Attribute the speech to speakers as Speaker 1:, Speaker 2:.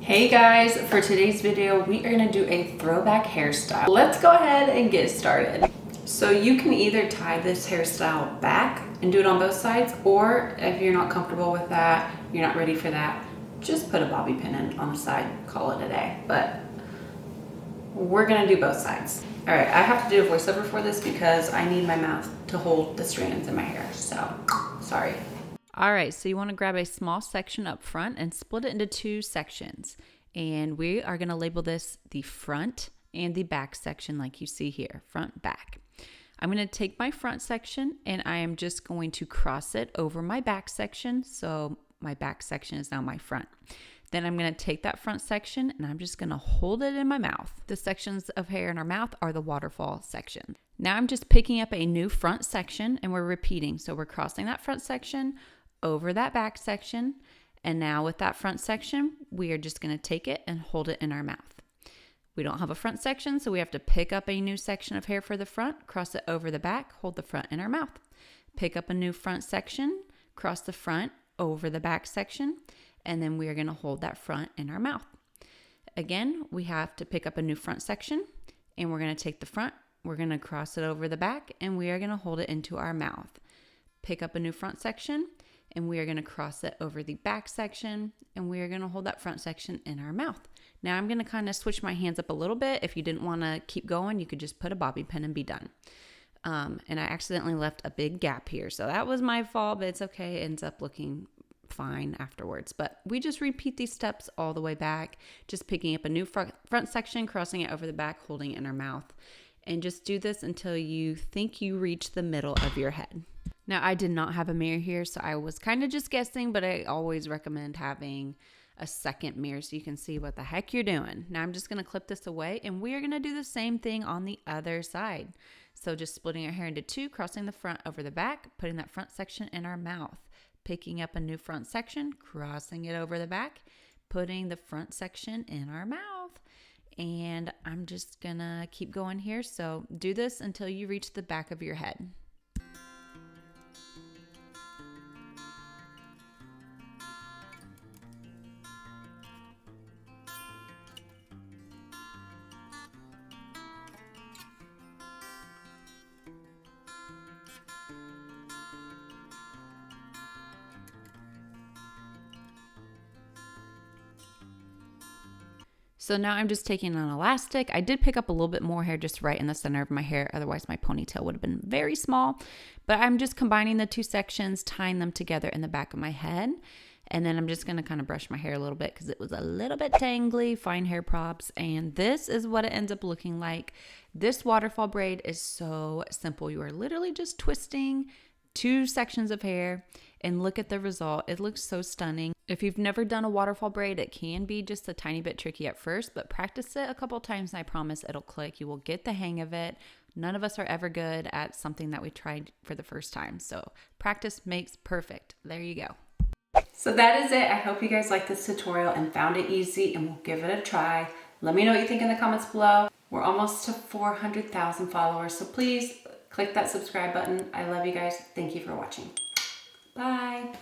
Speaker 1: Hey guys, for today's video, we are gonna do a throwback hairstyle. Let's go ahead and get started. So you can either tie this hairstyle back and do it on both sides, or if you're not comfortable with that, you're not ready for that, just put a bobby pin in on the side, call it a day. But we're gonna do both sides. All right, I have to do a voiceover for this because I need my mouth to hold the strands in my hair, so sorry.
Speaker 2: All right, so you want to grab a small section up front and split it into two sections. And we are going to label this the front and the back section like you see here, front, back. I'm going to take my front section and I am just going to cross it over my back section. So my back section is now my front. Then I'm going to take that front section and I'm just going to hold it in my mouth. The sections of hair in our mouth are the waterfall section. Now I'm just picking up a new front section and we're repeating. So we're crossing that front section over that back section, and now with that front section we are just going to take it and hold it in our mouth. We don't have a front section, so we have to pick up a new section of hair for the front, cross it over the back, hold the front in our mouth. Pick up a new front section, cross the front over the back section, and then we are going to hold that front in our mouth. Again, we have to pick up a new front section and we're going to take the front, we're going to cross it over the back, and we are going to hold it into our mouth. Pick up a new front section and we are going to cross it over the back section, and we are going to hold that front section in our mouth. Now I'm going to kind of switch my hands up a little bit. If you didn't want to keep going, you could just put a bobby pin and be done. And I accidentally left a big gap here, so that was my fault, but it's okay. It ends up looking fine afterwards. But we just repeat these steps all the way back, just picking up a new front section, crossing it over the back, holding it in our mouth, and just do this until you think you reach the middle of your head. Now, I did not have a mirror here, so I was kind of just guessing, but I always recommend having a second mirror so you can see what the heck you're doing. Now, I'm just going to clip this away, and we are going to do the same thing on the other side. So just splitting our hair into two, crossing the front over the back, putting that front section in our mouth, picking up a new front section, crossing it over the back, putting the front section in our mouth. And I'm just going to keep going here. So do this until you reach the back of your head. So now I'm just taking an elastic. I did pick up a little bit more hair just right in the center of my hair. Otherwise, my ponytail would have been very small. But I'm just combining the two sections, tying them together in the back of my head. And then I'm just going to kind of brush my hair a little bit because it was a little bit tangly, fine hair props. And this is what it ends up looking like. This waterfall braid is so simple. You are literally just twisting two sections of hair, and look at the result. It looks so stunning. If you've never done a waterfall braid, it can be just a tiny bit tricky at first, but practice it a couple times and I promise it'll click. You will get the hang of it. None of us are ever good at something that we tried for the first time. So practice makes perfect. There you go.
Speaker 1: So that is it. I hope you guys liked this tutorial and found it easy, and we'll give it a try. Let me know what you think in the comments below. We're almost to 400,000 followers, so please click that subscribe button. I love you guys. Thank you for watching. Bye.